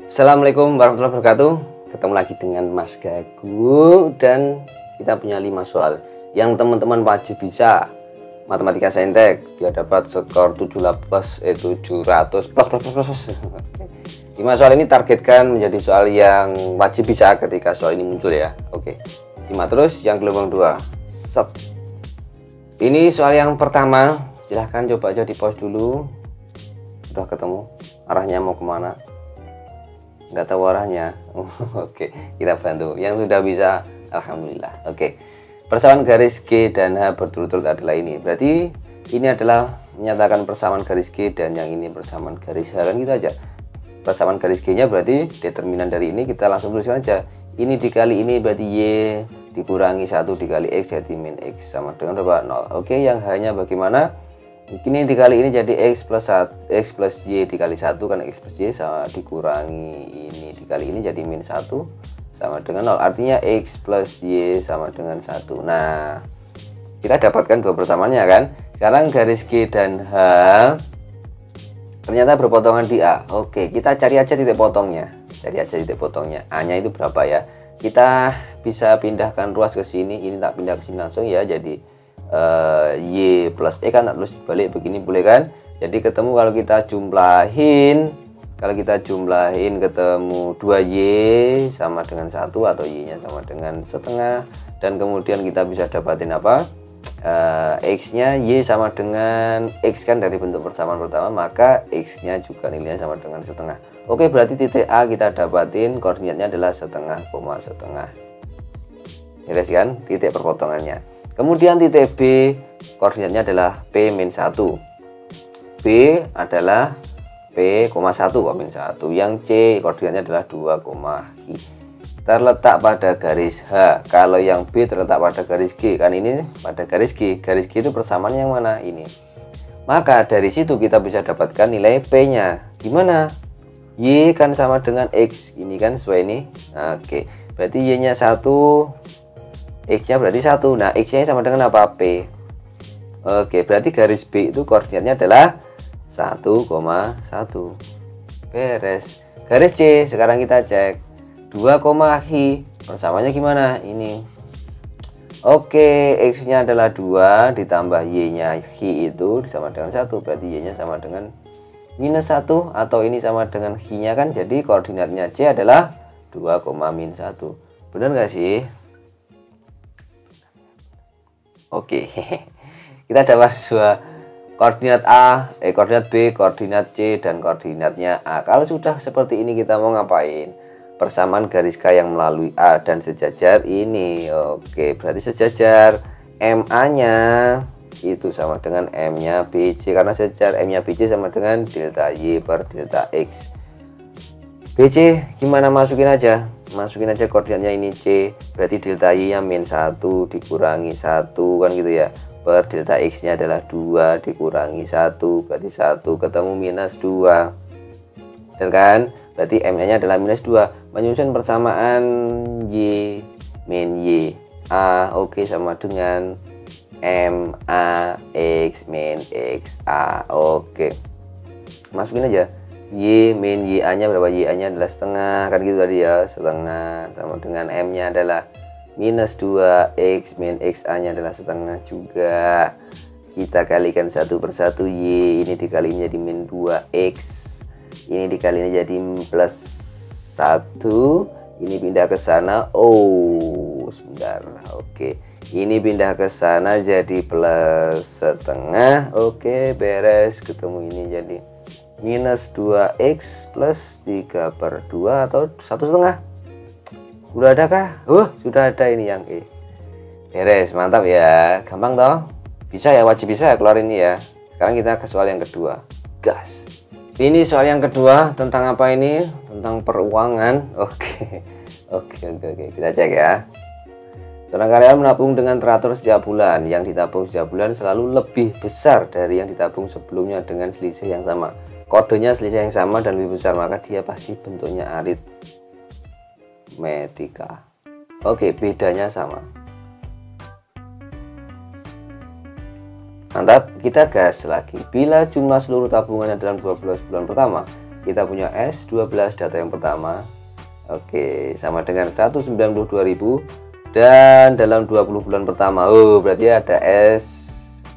Assalamualaikum warahmatullahi wabarakatuh. Ketemu lagi dengan Mas Gagu dan kita punya 5 soal yang teman-teman wajib bisa. Matematika Saintek biar dapat skor 700 plus. 5 soal ini targetkan menjadi soal yang wajib bisa ketika soal ini muncul ya. Oke. 5 terus yang gelombang 2. Set. Ini soal yang pertama. Silahkan coba aja di pause dulu. Sudah ketemu arahnya mau kemana? Nggak tahu arahnya. Oke, kita bantu yang sudah bisa. Alhamdulillah. Oke, persamaan garis G dan H berturut-turut adalah ini, berarti ini adalah menyatakan persamaan garis G dan yang ini persamaan garis H, kan gitu aja. Persamaan garis G nya berarti determinan dari ini kita langsung tuliskan aja, ini dikali ini berarti Y dikurangi 1 dikali X jadi min X sama dengan berapa? 0. Oke, yang H nya bagaimana? Ini dikali ini jadi X plus Y dikali 1 kan, X plus Y sama dikurangi ini dikali ini jadi min 1 sama dengan 0, artinya X plus Y sama dengan 1. Nah, kita dapatkan dua persamaannya kan. Sekarang garis G dan H ternyata berpotongan di A. Oke, kita cari aja titik potongnya. A nya itu berapa ya? Kita bisa pindahkan ruas ke sini, ini tak pindah ke sini langsung ya, jadi Y plus E kan tak tulis balik begini boleh kan. Jadi ketemu kalau kita jumlahin ketemu 2Y sama dengan 1 atau Y nya sama dengan setengah, dan kemudian kita bisa dapatin apa, X nya Y sama dengan X kan dari bentuk persamaan pertama, maka X nya juga nilainya sama dengan setengah. Oke, berarti titik A kita dapatin koordinatnya adalah setengah koma setengah. Beres kan titik perpotongannya. Kemudian titik B koordinatnya adalah P-1. B adalah P,1, P-1. Yang C koordinatnya adalah 2, I. Terletak pada garis H. Kalau yang B terletak pada garis G. Kan ini pada garis G. Garis G itu persamaan yang mana? Ini. Maka dari situ kita bisa dapatkan nilai P-nya. Gimana? Y kan sama dengan X. Ini kan sesuai ini. Oke. Berarti Y-nya 1. X nya berarti 1. Nah, X nya sama dengan apa? P. Oke, berarti garis B itu koordinatnya adalah 1,1. Beres. Garis C sekarang kita cek 2, I. Persamanya gimana? Ini. Oke, X nya adalah 2 ditambah Y nya I itu sama dengan 1, berarti Y nya sama dengan minus 1, atau ini sama dengan I nya kan, jadi koordinatnya C adalah 2, min 1. Benar nggak sih? Oke, kita dapat dua koordinat koordinat B, koordinat C, dan koordinatnya A. Kalau sudah seperti ini kita mau ngapain? Persamaan garis K yang melalui A dan sejajar ini. Oke, berarti sejajar. MA nya itu sama dengan M nya BC, karena sejajar M nya BC sama dengan delta Y per delta X. BC gimana, masukin aja koordinatnya ini C, berarti delta Y nya min 1 dikurangi 1 kan gitu ya, per delta X nya adalah 2 dikurangi 1 berarti 1, ketemu minus 2. Betul kan? Berarti M nya adalah minus 2. Menyusun persamaan Y min Y A. Oke, sama dengan M A X min X A. Oke, masukin aja Y min Y A nya berapa? Y A nya adalah setengah kan gitu tadi ya, setengah sama dengan M nya adalah minus 2, X min X A nya adalah setengah juga. Kita kalikan satu per satu, Y ini dikalinya jadi min 2X, ini dikalinya jadi plus 1, ini pindah ke sana. Oh sebentar, oke, ini pindah ke sana jadi plus setengah. Oke, beres, ketemu ini jadi minus 2X plus 3 per 2 atau 1,5. Sudah ada kah? Sudah ada ini yang E. Beres, mantap ya, gampang toh? Bisa ya, wajib bisa ya keluar ini ya. Sekarang kita ke soal yang kedua. Gas. Ini soal yang kedua tentang apa ini? Tentang peruangan. Oke, kita cek ya. Seorang karyawan menabung dengan teratur setiap bulan. Yang ditabung setiap bulan selalu lebih besar dari yang ditabung sebelumnya dengan selisih yang sama. Kodenya selisih yang sama dan lebih besar, maka dia pasti bentuknya aritmetika. Oke, bedanya sama. Mantap, kita gas lagi. Bila jumlah seluruh tabungannya dalam 12 bulan pertama kita punya S12 data yang pertama. Oke, sama dengan 192.000, dan dalam 20 bulan pertama, berarti ada S20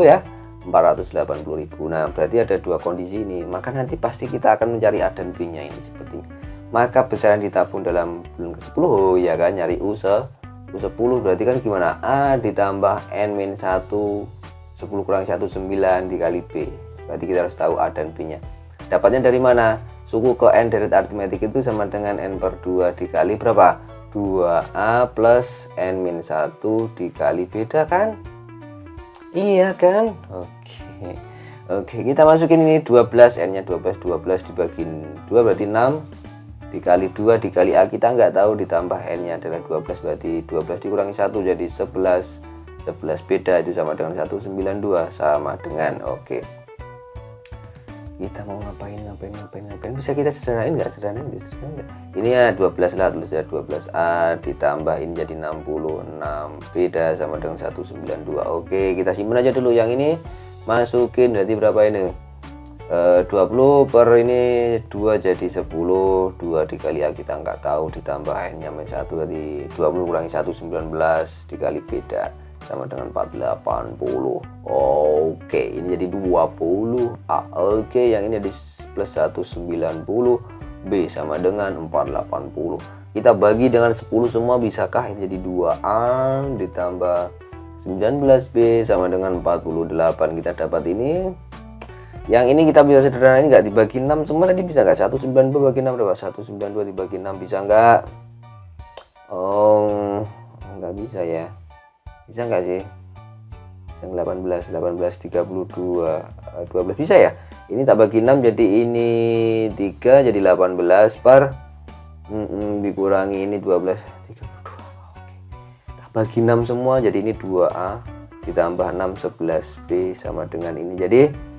ya, 480.000. Nah, berarti ada dua kondisi ini. Maka nanti pasti kita akan mencari A dan B nya ini sepertinya. Maka besaran ditabung dalam bulan ke-10, ya kan, nyari U10, berarti kan gimana? A ditambah N-1, 10 kurang 1, 9 dikali B. Berarti kita harus tahu A dan B nya. Dapatnya dari mana? Suku ke N deret aritmetik itu sama dengan N/2 dikali berapa? 2A plus N-1 dikali beda kan? Iya kan? Oke, kita masukin ini 12, N nya 12 dibagi 2 berarti 6 dikali 2 dikali A kita nggak tahu, ditambah N nya adalah 12, berarti 12 dikurangi 1 jadi 11 beda itu sama dengan 192, sama dengan kita mau ngapain, bisa kita sederhanain nggak? Ini ya 12 lah, tulis ya 12A ditambah ini jadi 66 beda sama dengan 192. Oke, kita simpan aja dulu. Yang ini masukin berarti berapa ini? 20 per ini 2 jadi 10, 2 dikali A kita nggak tahu, ditambah N nya -1 jadi 20 kurangi 1 19 dikali beda sama dengan 480. Oke, ini jadi 20 A. Oke, yang ini jadi plus 190, B sama dengan 480. Kita bagi dengan 10 semua, bisakah? Ini jadi 2A ditambah 19B sama dengan 48. Kita dapat ini. Yang ini kita bisa sederhana, ini nggak dibagi 6 semua tadi, bisa nggak? 192 bagi 6 berapa? 192 dibagi 6 bisa nggak? Nggak bisa ya. Bisa nggak sih? Bisa 18 32 12 bisa ya? Ini tak bagi 6 jadi ini 3 jadi 18 per dikurangi ini 12 32. Oke. Tak bagi 6 semua jadi ini 2A ditambah 6 11B sama dengan ini jadi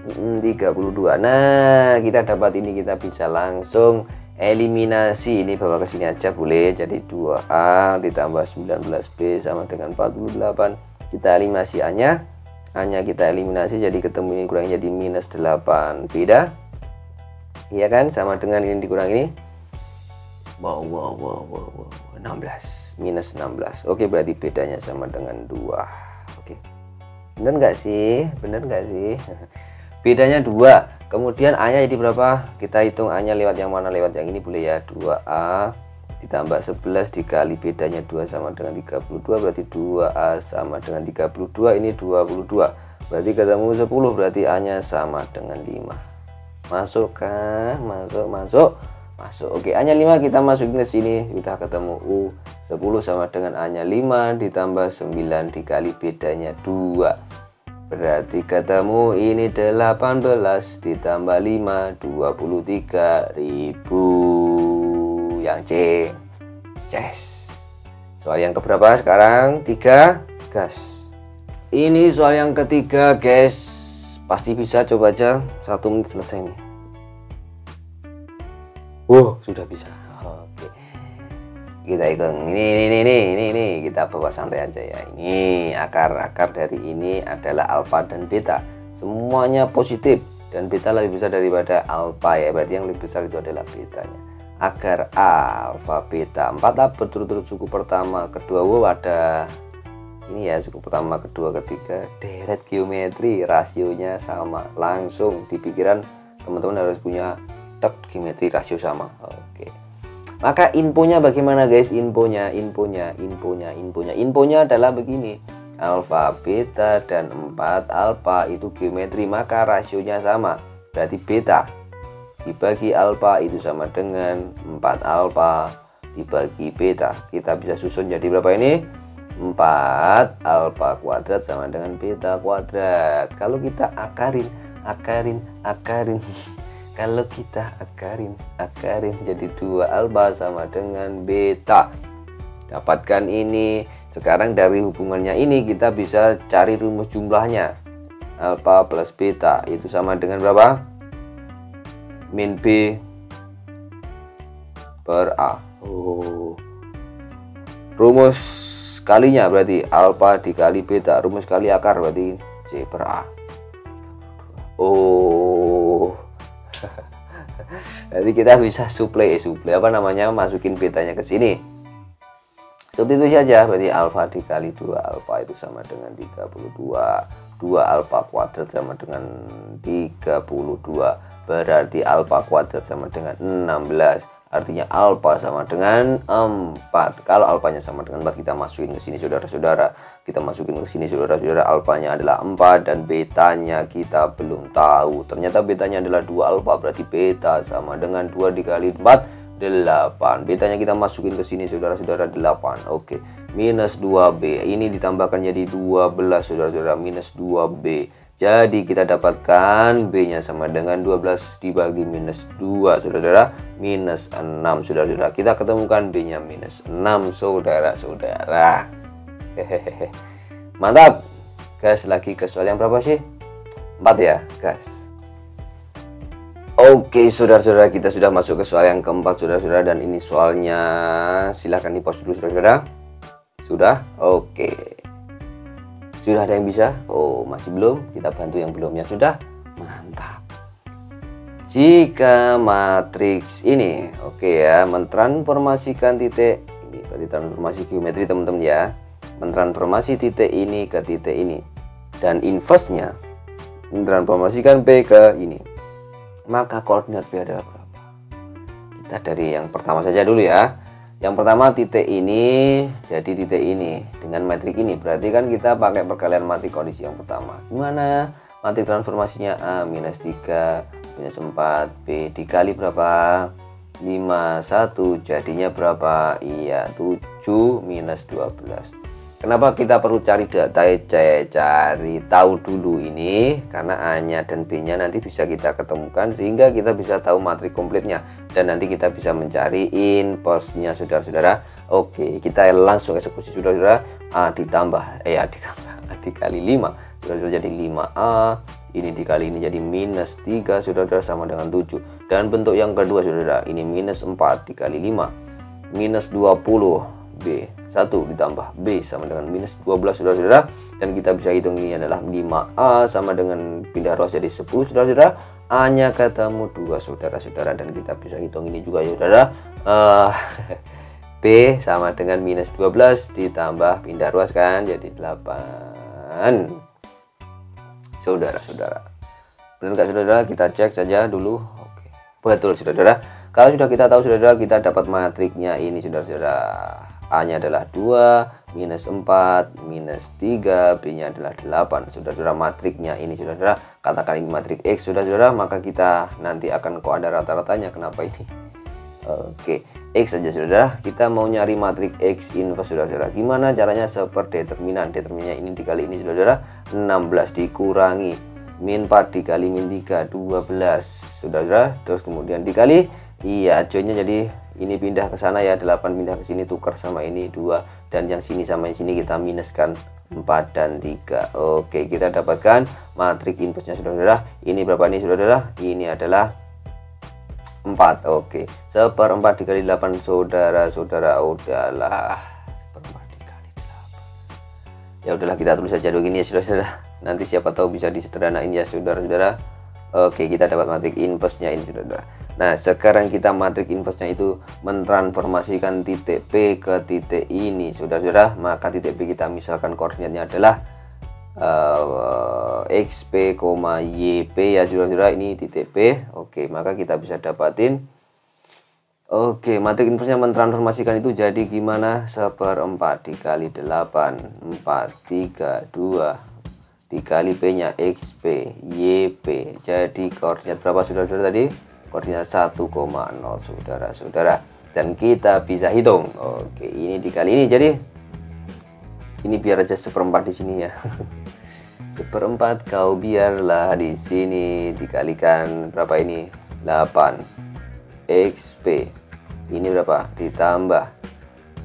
32. Nah, kita dapat ini, kita bisa langsung eliminasi. Ini bawa ke sini aja boleh, jadi 2A ditambah 19B sama dengan 48. Kita eliminasi A-nya kita eliminasi jadi ketemu ini kurang jadi -8 beda, iya kan, sama dengan ini dikurang ini 16 -16. Oke, berarti bedanya sama dengan 2. Oke, bener nggak sih? Bedanya 2. Kemudian A nya jadi berapa? Kita hitung A nya lewat yang mana? Lewat yang ini boleh ya. 2A ditambah 11 dikali bedanya 2 sama dengan 32, berarti 2A sama dengan 32, ini 22. Berarti ketemu 10, berarti A nya sama dengan 5. Masuk kan? Masuk. Oke, A nya 5 kita masukin ke sini, udah ketemu U. 10 sama dengan A nya 5 ditambah 9 dikali bedanya 2. Berarti ketemu ini 18 ditambah 5 23.000. Yang C. Yes. Soal yang keberapa sekarang? 3. Gas. Ini soal yang ketiga, guys. Pasti bisa, coba aja 1 menit selesai nih. Sudah bisa. Oke. Kita hitung ini kita bawa santai aja ya. Ini akar dari ini adalah alfa dan beta, semuanya positif dan beta lebih besar daripada alfa ya, berarti yang lebih besar itu adalah betanya. Agar alfa beta 4A berturut-turut suku pertama kedua, ada ini ya, suku pertama kedua ketiga deret geometri rasionya sama, langsung di pikiran teman-teman harus punya geometri rasio sama. Oke. Maka infonya bagaimana guys? Infonya adalah begini. Alfa, beta, dan 4 alfa itu geometri, maka rasionya sama. Berarti beta dibagi alfa itu sama dengan 4 alfa dibagi beta. Kita bisa susun jadi berapa ini? 4 alfa kuadrat sama dengan beta kuadrat. Kalau kita akarin kalau kita akarin jadi 2 alfa sama dengan beta. Dapatkan ini. Sekarang dari hubungannya ini kita bisa cari rumus jumlahnya. Alfa plus beta itu sama dengan berapa? Min B per A. Rumus kalinya berarti alfa dikali beta. Rumus kali akar berarti C per A. Jadi kita bisa suplai apa namanya, masukin betanya ke sini. Substitusi saja, berarti alfa dikali 2 alfa itu sama dengan 32. 2 alfa kuadrat sama dengan 32. Berarti alfa kuadrat sama dengan 16. Artinya alfa sama dengan 4. Kalau alfanya sama dengan 4, kita masukin ke sini saudara-saudara. Kita masukin ke sini saudara-saudara, alfanya adalah 4 dan betanya kita belum tahu. Ternyata betanya adalah 2 alfa, berarti beta sama dengan 2 dikali 4 8. Betanya kita masukin ke sini saudara-saudara, 8. Oke. Minus 2B. Ini ditambahkan jadi 12 saudara-saudara, minus 2B. Jadi kita dapatkan B-nya sama dengan 12 dibagi minus 2 saudara-saudara, minus 6 saudara-saudara. Kita ketemukan B-nya minus 6 saudara-saudara. Hehehe. Mantap. Gas lagi ke soal yang berapa sih? 4 ya, gas. Oke saudara-saudara, kita sudah masuk ke soal yang keempat saudara-saudara, dan ini soalnya silahkan di pause dulu saudara-saudara. Sudah? Oke. Sudah ada yang bisa? Oh, masih belum? Kita bantu yang belumnya. Sudah? Mantap. Jika matriks ini, oke ya, mentransformasikan titik ini, berarti transformasi geometri teman-teman ya, mentransformasi titik ini ke titik ini, dan inverse-nya mentransformasikan B ke ini, maka koordinat B adalah berapa? Kita dari yang pertama saja dulu ya. Yang pertama titik ini, jadi titik ini dengan metrik ini, berarti kan kita pakai perkalian matrik kondisi yang pertama. Gimana matrik transformasinya? A minus 3 minus 4 B dikali berapa? 5 1, jadinya berapa? Iya 7 minus 12. Kenapa kita perlu cari data, cari tahu dulu ini? Karena A-nya dan B-nya nanti bisa kita ketemukan, sehingga kita bisa tahu matrik komplitnya, dan nanti kita bisa mencari inverse-nya saudara-saudara. Oke, kita langsung eksekusi saudara-saudara. A dikali 5 saudara-saudara, jadi 5A. Ini dikali ini jadi minus 3 saudara-saudara, sama dengan 7. Dan bentuk yang kedua saudara, ini minus 4 dikali 5 minus 20 B 1 ditambah B sama dengan minus 12 saudara-saudara, dan kita bisa hitung ini adalah 5A sama dengan pindah ruas jadi 10 saudara-saudara. A nya ketemu 2 saudara-saudara, dan kita bisa hitung ini juga saudara. B sama dengan minus 12 ditambah pindah ruas kan jadi 8 saudara-saudara. Benar nggak saudara? Kita cek saja dulu. Oke, betul saudara-saudara. Kalau sudah kita tahu saudara, kita dapat matriknya ini saudara-saudara. A-nya adalah 2, minus 4, minus 3, B-nya adalah 8. Saudara-saudara, matriknya ini saudara, katakan ini matrik X saudara-saudara, maka kita nanti akan kok ada rata-ratanya. Kenapa ini? Oke, X saja saudara. Kita mau nyari matrik X inverse saudara-saudara. Gimana caranya? Seperti determinan. Determinannya ini dikali ini saudara, 16 dikurangi min 4 dikali min 3, 12 saudara-saudara. Terus kemudian dikali, iya acuannya jadi ini pindah ke sana ya, 8 pindah ke sini, tukar sama ini 2, dan yang sini sama yang sini kita minuskan 4 dan 3. Oke, kita dapatkan matrik inverse-nya saudara-saudara. Ini berapa nih saudara? Ini adalah 4. Oke, 1/4 dikali 8 saudara-saudara. Udahlah, 1/4 dikali 8. Ya udahlah, kita tulis saja begini ya saudara-saudara. Nanti siapa tahu bisa disederhanain ya saudara-saudara. Oke, kita dapat matrik inverse-nya ini saudara. Nah, sekarang kita matrik inverse-nya itu mentransformasikan titik P ke titik ini saudara-saudara. Maka titik P kita misalkan koordinatnya adalah XP, YP ya saudara-saudara. Ini titik P. Oke, maka kita bisa dapatin. Oke, matrik inverse-nya mentransformasikan itu jadi gimana? 1/4 dikali 8, 4, 3, 2 dikali P-nya XP, YP. Jadi koordinat berapa saudara-saudara tadi? Koordinat 1,0 saudara-saudara, dan kita bisa hitung. Oke, ini dikali ini, jadi ini biar aja 1/4 di sini ya. 1/4 kau biarlah di sini, dikalikan berapa ini? 8 XP. Ini berapa? Ditambah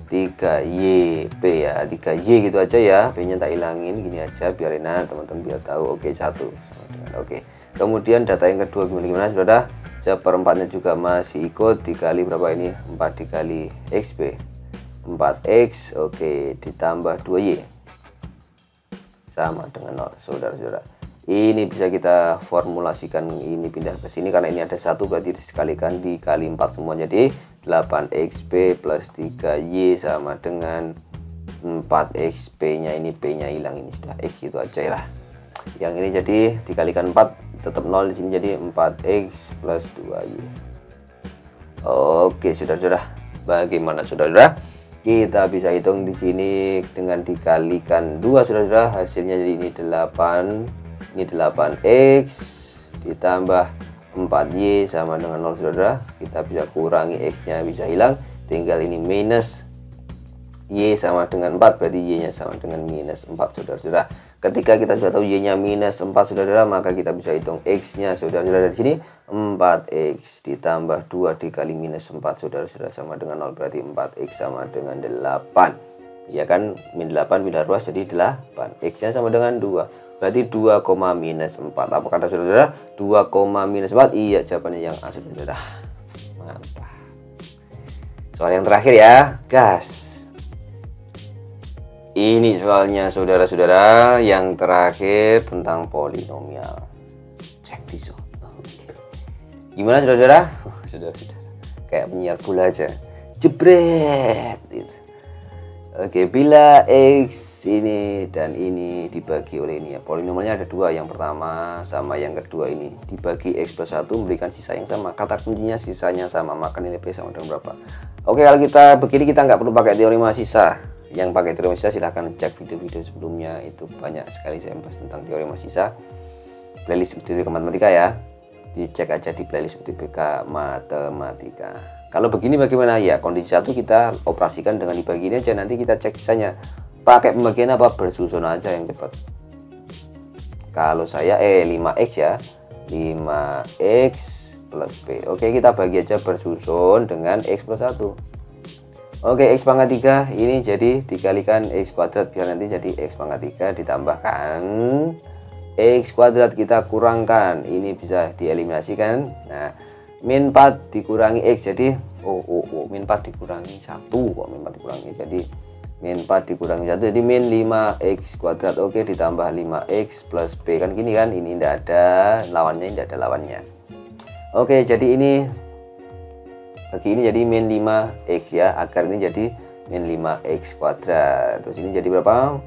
3 YP ya, 3Y gitu aja ya. P-nya tak hilangin, gini aja biar enak teman-teman, biar tahu. Oke, 1 sama dengan oke. Kemudian data yang kedua gimana saudara? 1/4-nya juga masih ikut, dikali berapa ini? 4 dikali XP, 4X. Oke, ditambah 2Y sama dengan 0 saudara-saudara. Ini bisa kita formulasikan, ini pindah ke sini karena ini ada 1 berarti disekalikan dikali 4 semua, jadi 8xp plus 3y sama dengan 4xp nya, ini p nya hilang, ini sudah x gitu aja lah. Yang ini jadi dikalikan 4 tetap 0 di sini, jadi 4x plus 2y. Oke saudara-saudara, bagaimana saudara? Kita bisa hitung di sini dengan dikalikan 2 saudara-saudara, hasilnya jadi ini 8, ini 8x ditambah 4y sama dengan 0 saudara. Kita bisa kurangi x nya bisa hilang, tinggal ini minus y sama dengan 4, berarti y nya sama dengan minus 4 saudara-saudara. Ketika kita sudah tahu y nya minus 4 saudara-saudara, maka kita bisa hitung x nya saudara-saudara. Dari sini 4x ditambah 2 dikali minus 4 saudara-saudara sama dengan 0, berarti 4x sama dengan 8 ya kan, min 8 pindah ruas jadi 8, x nya sama dengan 2, berarti 2, minus 4. Apa kata saudara? 2, minus 4. Iya, jawabannya yang A saudara. Mantap. Soal yang terakhir ya, gas. Ini soalnya saudara-saudara yang terakhir tentang polinomial. Cek di soal. Gimana saudara-saudara? Saudara-saudara, kayak penyiar bola aja. Jebret gitu. Oke, bila x ini dan ini dibagi oleh ini ya, polinomialnya ada 2, yang pertama sama yang kedua ini dibagi x plus 1 memberikan sisa yang sama. Kata kuncinya sisanya sama, maka nilai p sama dengan berapa? Oke, kalau kita begini kita nggak perlu pakai teorema sisa. Yang pakai teorema sisa silahkan cek video-video sebelumnya, itu banyak sekali saya bahas tentang teorema sisa. Playlist UTBK Matematika ya, dicek aja di playlist UTBK Matematika. Kalau begini bagaimana ya, kondisi 1 kita operasikan dengan dibagi ini aja, nanti kita cek sisanya pakai pembagian apa, bersusun aja yang cepat. Kalau saya 5x ya, 5x plus p. Oke, kita bagi aja bersusun dengan x plus 1. Oke, x pangkat 3 ini jadi dikalikan x kuadrat, biar nanti jadi x pangkat 3 ditambahkan x kuadrat, kita kurangkan, ini bisa dieliminasikan. Nah, min 4 dikurangi x jadi min 4 dikurangi 1 kok, min 4 dikurangi jadi min 4 dikurangi 1 jadi min 5x kuadrat. Oke, ditambah 5x plus p, kan gini kan, ini tidak ada lawannya, ini tidak ada lawannya. Oke, jadi ini bagi ini jadi min 5x ya, akar ini jadi min 5x kuadrat. Terus ini jadi berapa?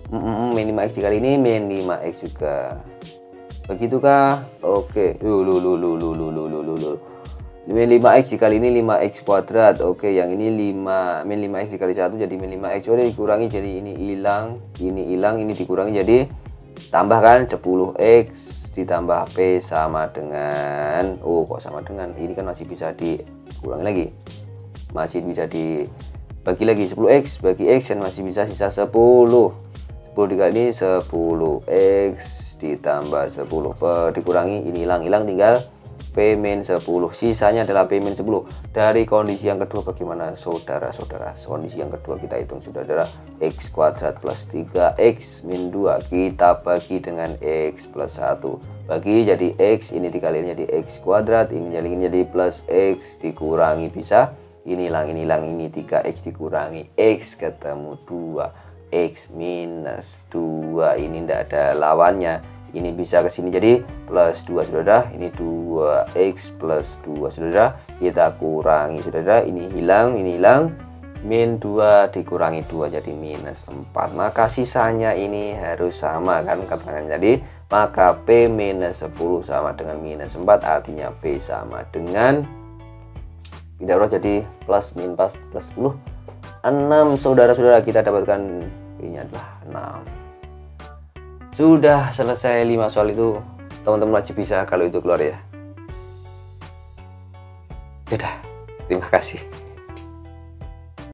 Min 5x dikali ini min 5x juga. Begitukah? Oke. Min 5x dikali ini 5x kuadrat. Oke, yang ini 5 min 5x dikali 1 jadi min 5x. Udah dikurangi jadi ini hilang, ini dikurangi jadi tambahkan 10x ditambah p sama dengan kok sama dengan, ini kan masih bisa dikurangi lagi, masih bisa dibagi lagi, 10x bagi x dan masih bisa sisa 10 dikali ini 10x ditambah 10 dikurangi, ini hilang tinggal p min 10, sisanya adalah p min 10. Dari kondisi yang kedua bagaimana saudara-saudara? Kondisi yang kedua kita hitung saudara, x kuadrat plus 3x min 2 kita bagi dengan x plus 1, bagi jadi x, ini dikali jadi x kuadrat, ini jadi plus x dikurangi bisa, ini hilang, ini 3x dikurangi x ketemu 2x minus 2, ini tidak ada lawannya. Ini bisa ke sini jadi plus 2 saudara, ini 2x plus 2 saudara, kita kurangi saudara, ini hilang, min 2 dikurangi 2 jadi minus 4, maka sisanya ini harus sama kan katakan, jadi maka p minus 10 sama dengan minus 4, artinya p sama dengan pindah ruas jadi plus min plus 10 6 saudara-saudara, kita dapatkan p nya adalah 6. Sudah selesai 5 soal itu, teman-teman wajib bisa kalau itu keluar ya. Dadah, terima kasih.